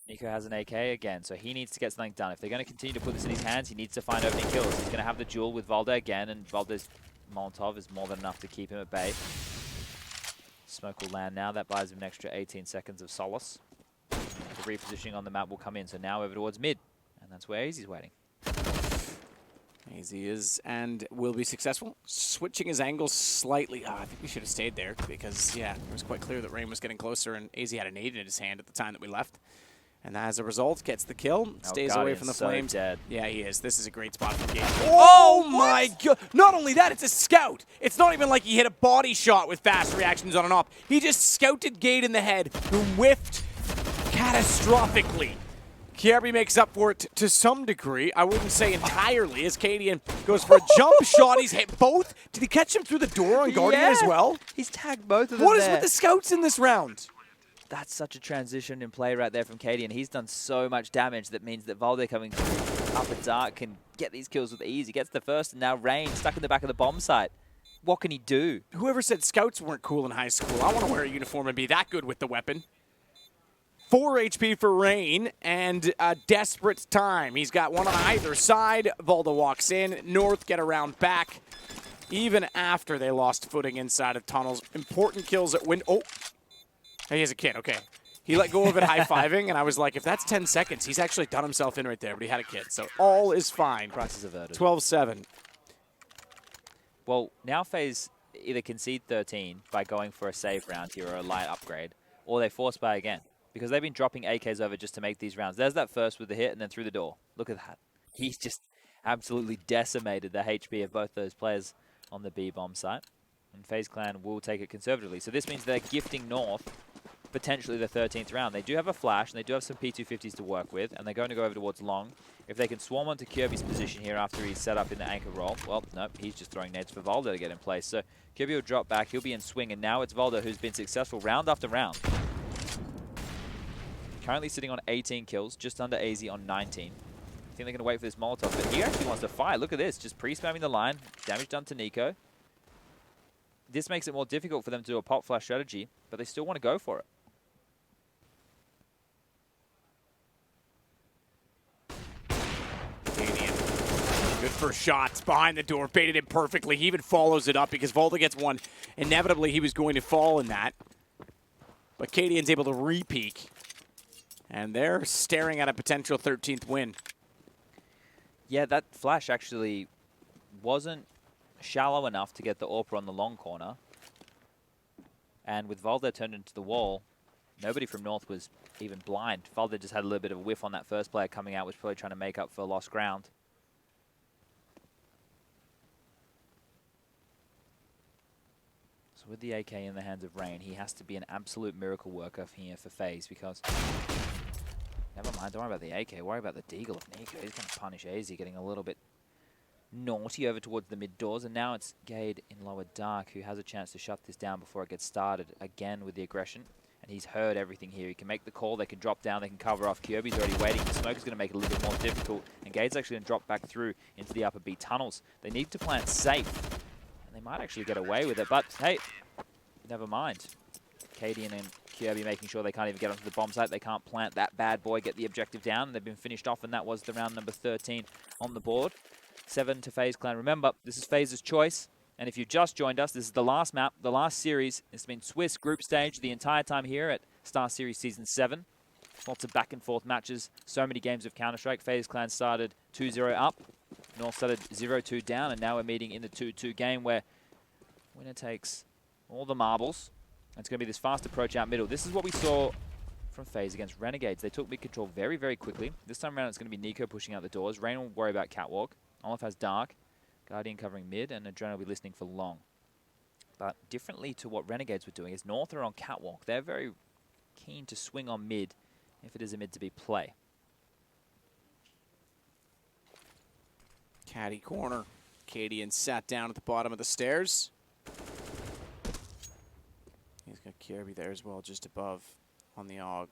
B: Nico has an AK again, so he needs to get something done. If they're going to continue to put this in his hands, he needs to find opening kills. He's going to have the duel with Valde again, and Valde's Molotov is more than enough to keep him at bay. Smoke will land now. That buys him an extra 18 seconds of solace. The repositioning on the map will come in, so now over towards mid, and that's where Easy's waiting.
A: Easy is and will be successful. Switching his angle slightly. I think we should have stayed there because, yeah, it was quite clear that Rain was getting closer, and AZ had a nade in his hand at the time that we left. And as a result, gets the kill, stays away from the flames.
B: Dead.
A: Yeah, he is. This is a great spot for Gage. Oh my god! Not only that, it's a scout. It's not even like he hit a body shot with fast reactions on and off. He just scouted Gade in the head, who whiffed catastrophically. Kirby makes up for it to some degree. I wouldn't say entirely, as Cadian goes for a jump shot. He's hit both. Did he catch him through the door on Guardian as well?
B: He's tagged both of them.
A: What is with the scouts in this round?
B: That's such a transition in play right there from Katie, and he's done so much damage that means that Valde coming through up and dark can get these kills with ease. He gets the first, and now Rain stuck in the back of the bomb site. What can he do?
A: Whoever said scouts weren't cool in high school, I want to wear a uniform and be that good with the weapon. 4 HP for Rain, and a desperate time. He's got one on either side. Valde walks in. North get around back. Even after they lost footing inside of tunnels. Important kills at win. Oh. He has a kid, okay. He let go of it high-fiving, and I was like, if that's 10 seconds, he's actually done himself in right there, but he had a kid, so all is fine.
B: Crisis averted.
A: 12-7.
B: Well, now Faze either concede 13 by going for a save round here or a light upgrade, or they force buy again, because they've been dropping AKs over just to make these rounds. There's that first with the hit, and then through the door. Look at that. He's just absolutely decimated the HP of both those players on the B-bomb site, and FaZe Clan will take it conservatively. So this means they're gifting North potentially the 13th round. They do have a flash, and they do have some P250s to work with, and they're going to go over towards long. If they can swarm onto Kirby's position here after he's set up in the anchor roll, well, nope, he's just throwing nades for Valde to get in place. So Kirby will drop back, he'll be in swing, and now it's Valde who's been successful round after round. Currently sitting on 18 kills, just under AZ on 19. I think they're going to wait for this Molotov, but he actually wants to fight. Look at this, just pre-spamming the line, damage done to Nico. This makes it more difficult for them to do a pop flash strategy, but they still want to go for it.
A: Good first shots behind the door, baited it perfectly. He even follows it up because Valde gets one. Inevitably, he was going to fall in that. But Cadian's able to re-peek. And they're staring at a potential 13th win.
B: Yeah, that flash actually wasn't shallow enough to get the AWP on the long corner. And with Valde turned into the wall, nobody from North was even blind. Valde just had a little bit of a whiff on that first player coming out, was probably trying to make up for lost ground. So with the AK in the hands of Rain, he has to be an absolute miracle worker here for FaZe, because never mind, don't worry about the AK, worry about the Deagle of Nico. He's going to punish AZ, getting a little bit naughty over towards the mid doors, and now it's Gade in lower dark who has a chance to shut this down before it gets started again with the aggression. And he's heard everything here. He can make the call, they can drop down, they can cover off. Kirby's already waiting. The smoke is going to make it a little bit more difficult, and Gade's actually going to drop back through into the upper B tunnels. They need to plant safe, and they might actually get away with it, but hey, never mind. Cadian and Kirby making sure they can't even get onto the bomb site. They can't plant that bad boy, get the objective down. They've been finished off, and that was the round number 13 on the board. 7 to FaZe Clan. Remember, this is FaZe's choice. And if you just joined us, this is the last map, the last series. It's been Swiss group stage the entire time here at Star Series Season 7. Lots of back and forth matches. So many games of Counter-Strike. FaZe Clan started 2-0 up. North started 0-2 down. And now we're meeting in the 2-2 game where winner takes all the marbles. It's going to be this fast approach out middle. This is what we saw from FaZe against Renegades. They took mid control very, very quickly. This time around, it's going to be Nico pushing out the doors. Rain will worry about Catwalk. Olaf has Dark. Guardian covering mid, and Adrenaline will be listening for long. But differently to what Renegades were doing, is North are on Catwalk. They're very keen to swing on mid if it is a mid-to-be play.
A: Caddy corner. Cadian sat down at the bottom of the stairs. He's got Kirby there as well, just above on the AUG.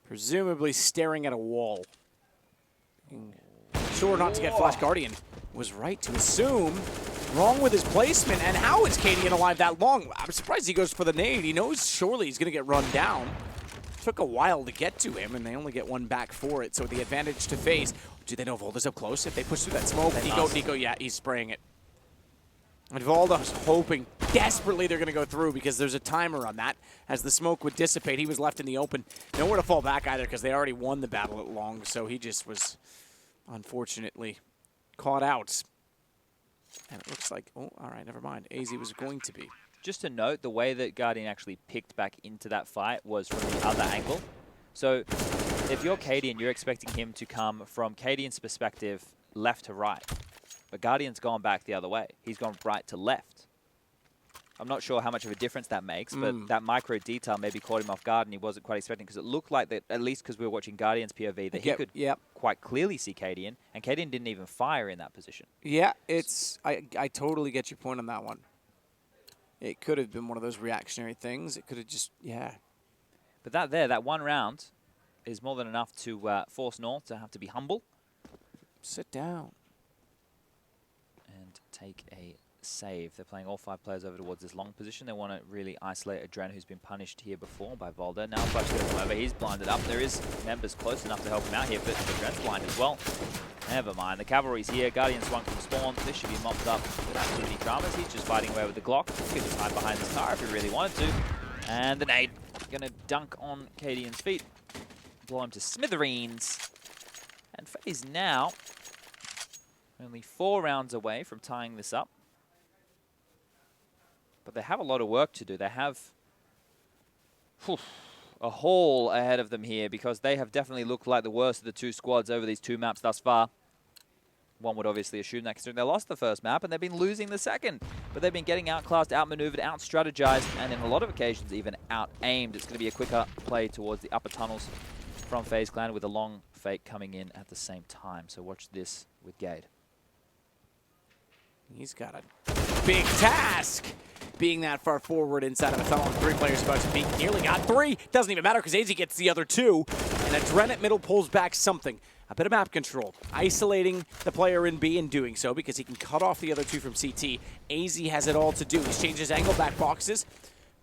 A: Presumably staring at a wall. Sure not to get Flash Guardian. Was right to assume. Wrong with his placement. And how is Cadian alive that long? I'm surprised he goes for the nade. He knows surely he's going to get run down. Took a while to get to him, and they only get one back for it. So the advantage to Faze. Do they know Volda's up close? If they push through that smoke, Nico, yeah, he's spraying it. And Volda's hoping desperately they're going to go through because there's a timer on that. As the smoke would dissipate, he was left in the open. Nowhere to fall back either because they already won the battle at long. So he just was, unfortunately, caught out. And it looks like, oh, all right, never mind. AZ was going to be.
B: Just to note, the way that Guardian actually picked back into that fight was from the other angle. So if you're Cadian, you're expecting him to come from Cadian's perspective left to right. But Guardian's gone back the other way. He's gone right to left. I'm not sure how much of a difference that makes, but that micro detail maybe caught him off guard and he wasn't quite expecting, because it looked like that, at least because we were watching Guardian's POV, that he could quite clearly see Cadian, and Cadian didn't even fire in that position.
A: Yeah, it's I totally get your point on that one. It could have been one of those reactionary things. It could have just,
B: But that one round is more than enough to force North to have to be humble.
A: Sit down.
B: And take a save. They're playing all 5 players over towards this long position. They want to really isolate Adren, who's been punished here before by Volda. Now Flash going to come over. He's blinded up. There is members close enough to help him out here, but Adren's blind as well. Never mind. The cavalry's here. Guardian swung from spawn. This should be mopped up without too many dramas. He's just fighting away with the Glock. He could just hide behind this car if he really wanted to. And the nade going to dunk on Cadian's feet. Blow him to smithereens. And Faze now only 4 rounds away from tying this up. But they have a lot of work to do. They have a haul ahead of them here, because they have definitely looked like the worst of the 2 squads over these 2 maps thus far. One would obviously assume that, considering they lost the first map and they've been losing the second. But they've been getting outclassed, outmaneuvered, out-strategized, and in a lot of occasions even out-aimed. It's going to be a quicker play towards the upper tunnels from FaZe Clan, with a long fake coming in at the same time. So watch this with Gade.
A: He's got a big task. Being that far forward inside of a tunnel, 3 players about to peek. Nearly got 3. Doesn't even matter because AZ gets the other 2. And Adren at middle pulls back something. A bit of map control. Isolating the player in B and doing so because he can cut off the other 2 from CT. AZ has it all to do. He's changed his angle, back boxes.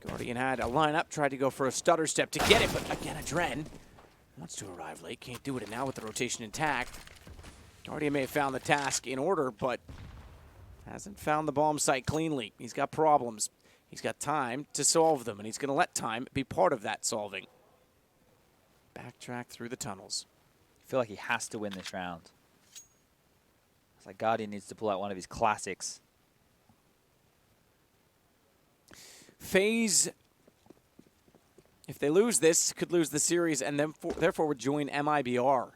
A: Guardian had a lineup, tried to go for a stutter step to get it, but again, Adren wants to arrive late. Can't do it, and now with the rotation intact. Guardian may have found the task in order, but hasn't found the bomb site cleanly. He's got problems. He's got time to solve them, and he's going to let time be part of that solving. Backtrack through the tunnels.
B: I feel like he has to win this round. It's like Guardian needs to pull out one of his classics.
A: FaZe, if they lose this, could lose the series, and then therefore would join MIBR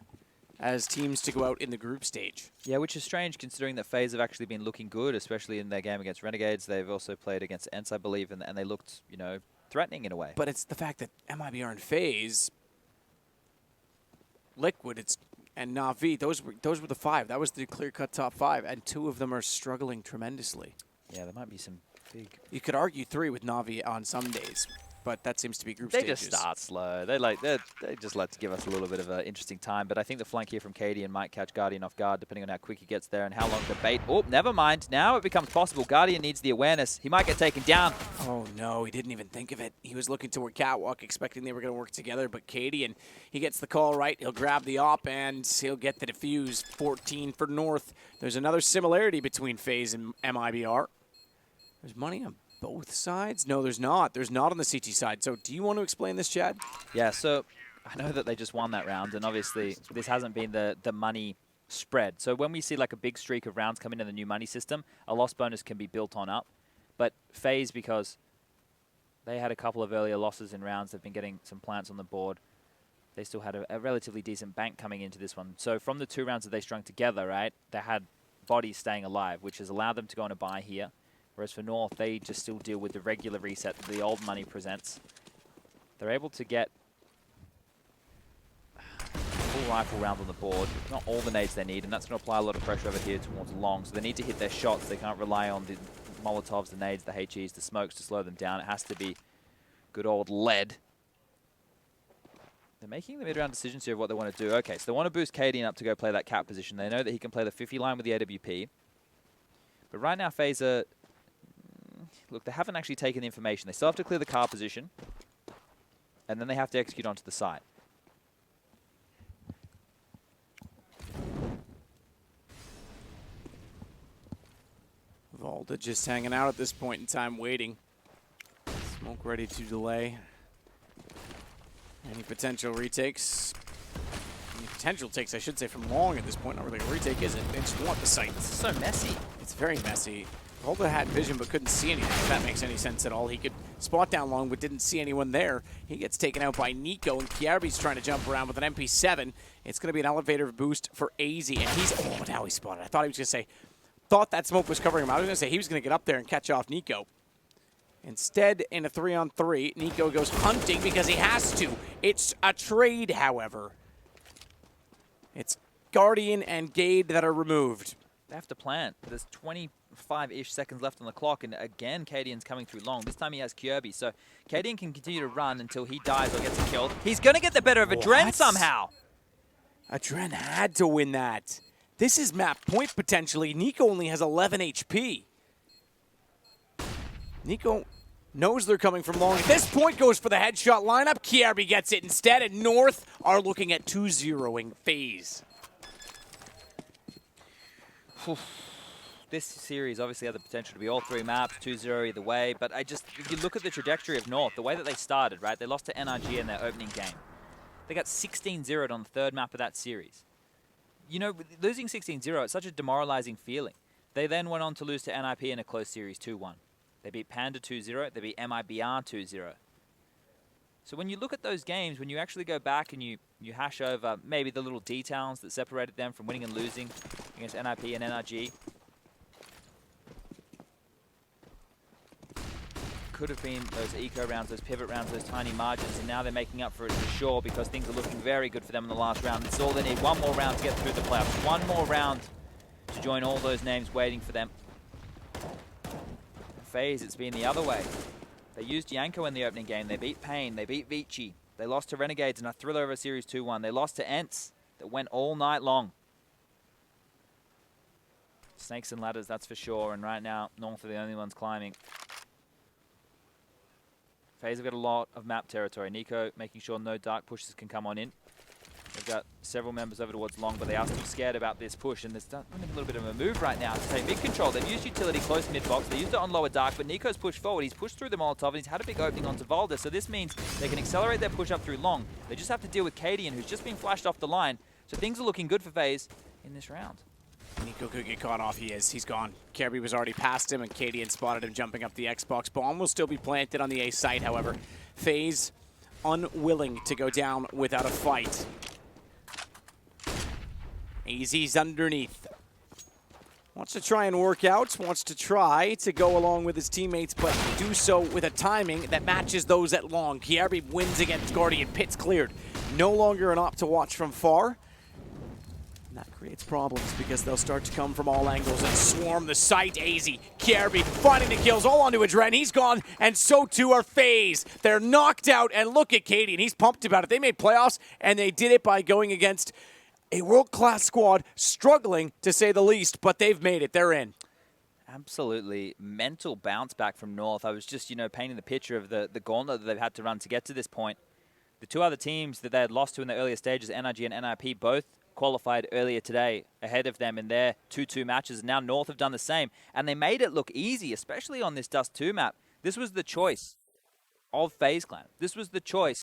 A: as teams to go out in the group stage.
B: Yeah, which is strange considering that FaZe have actually been looking good, especially in their game against Renegades. They've also played against ENCE, I believe, and they looked, you know, threatening in a way.
A: But it's the fact that MIBR and FaZe, Liquid, and Na'Vi, those were the 5. That was the clear-cut top 5, and 2 of them are struggling tremendously.
B: Yeah, there might be some big...
A: You could argue 3 with Na'Vi on some days, but that seems to be group stages.
B: They just start slow. They just like to give us a little bit of an interesting time. But I think the flank here from Cadian might catch Guardian off guard, depending on how quick he gets there and how long the bait. Oh, never mind. Now it becomes possible. Guardian needs the awareness. He might get taken down.
A: Oh, no. He didn't even think of it. He was looking toward Catwalk, expecting they were going to work together. But Cadian, he gets the call right. He'll grab the op, and he'll get the defuse. 14 for North. There's another similarity between FaZe and MIBR. There's money on both sides? No, there's not. There's not on the CT side. So do you want to explain this, Chad?
B: Yeah, so I know that they just won that round, and obviously this hasn't been the money spread. So when we see like a big streak of rounds coming in the new money system, a loss bonus can be built on up. But FaZe, because they had a couple of earlier losses in rounds, they've been getting some plants on the board. They still had a relatively decent bank coming into this one. So from the 2 rounds that they strung together, right, they had bodies staying alive, which has allowed them to go on a buy here. Whereas for North, they just still deal with the regular reset that the old money presents. They're able to get a full rifle round on the board, not all the nades they need, and that's going to apply a lot of pressure over here towards long. So they need to hit their shots. They can't rely on the Molotovs, the nades, the HEs, the smokes to slow them down. It has to be good old lead. They're making the mid-round decisions here of what they want to do. Okay, so they want to boost Cadian up to go play that cap position. They know that he can play the 50 line with the AWP. But right now, FaZe are... Look, they haven't actually taken the information. They still have to clear the car position. and then they have to execute onto the site.
A: Volta just hanging out at this point in time, waiting. Smoke ready to delay. Any potential retakes? Any potential takes, I should say, from long at this point. Not really a retake, is it? They just want the site.
B: It's so messy.
A: It's very messy. Volta had vision but couldn't see anything, if that makes any sense at all. He could spot down long but didn't see anyone there. He gets taken out by Nico, and Kiarby's trying to jump around with an MP7. It's going to be an elevator boost for AZ, and he's... Oh, now he's spotted. I thought he was going to say... Thought that smoke was covering him. I was going to say he was going to get up there and catch off Nico. Instead, in a 3-on-3, Nico goes hunting because he has to. It's a trade, however. It's Guardian and Gade that are removed.
B: They have to plant. There's 25-ish seconds left on the clock, and again, Cadian's coming through long. This time he has Kirby, so Cadian can continue to run until he dies or gets killed. He's going to get the better of Adren somehow.
A: Adren had to win that. This is map point, potentially. Nico only has 11 HP. Nico knows they're coming from long. At this point, goes for the headshot lineup. Kiarby gets it instead, and North are looking at 2-0ing Faze.
B: This series obviously had the potential to be all 3 maps, 2-0 either way, but if you look at the trajectory of North, the way that they started, right? They lost to NRG in their opening game. They got 16-0'd on the 3rd map of that series. You know, losing 16-0, it's such a demoralizing feeling. They then went on to lose to NIP in a close series 2-1. They beat Panda 2-0, they beat MIBR 2-0. So when you look at those games, when you actually go back and you hash over maybe the little details that separated them from winning and losing against NIP and NRG, could have been those eco rounds, those pivot rounds, those tiny margins, and now they're making up for it for sure because things are looking very good for them in the last round. It's all they need. One more round to get through the playoffs. One more round to join all those names waiting for them. Faze, it's been the other way. They used Yanko in the opening game. They beat Pain. They beat Vici. They lost to Renegades in a thriller over Series 2-1. They lost to Ents that went all night long. Snakes and ladders, that's for sure. And right now, North are the only ones climbing. Faze have got a lot of map territory. Nico making sure no dark pushes can come on in. They've got several members over towards long, but they are still scared about this push, and there's a little bit of a move right now to take mid control. They've used utility close mid box. They used it on lower dark, but Nico's pushed forward. He's pushed through the Molotov, and he's had a big opening onto Volta, so this means they can accelerate their push up through long. They just have to deal with Cadian, who's just been flashed off the line, so things are looking good for Faze in this round.
A: Nico could get caught off. He is. He's gone. Kirby was already past him, and Cadian spotted him jumping up the Xbox. Bomb will still be planted on the A site, however. Faze unwilling to go down without a fight. AZ's underneath. Wants to try and work out, wants to try to go along with his teammates, but do so with a timing that matches those at long. Kirby wins against Guardian. Pit's cleared. No longer an op to watch from far. And that creates problems because they'll start to come from all angles and swarm the site. AZ, Kirby finding the kills all onto Adren. He's gone, and so too are Faze. They're knocked out, and look at Cadian. He's pumped about it. They made playoffs, and they did it by going against a world-class squad, struggling to say the least, but they've made it. They're in.
B: Absolutely mental bounce back from North. I was just, painting the picture of the gauntlet that they've had to run to get to this point. The two other teams that they had lost to in the earlier stages, NRG and NIP, both qualified earlier today ahead of them in their 2-2 matches. Now North have done the same, and they made it look easy, especially on this Dust2 map. This was the choice of FaZe Clan. This was the choice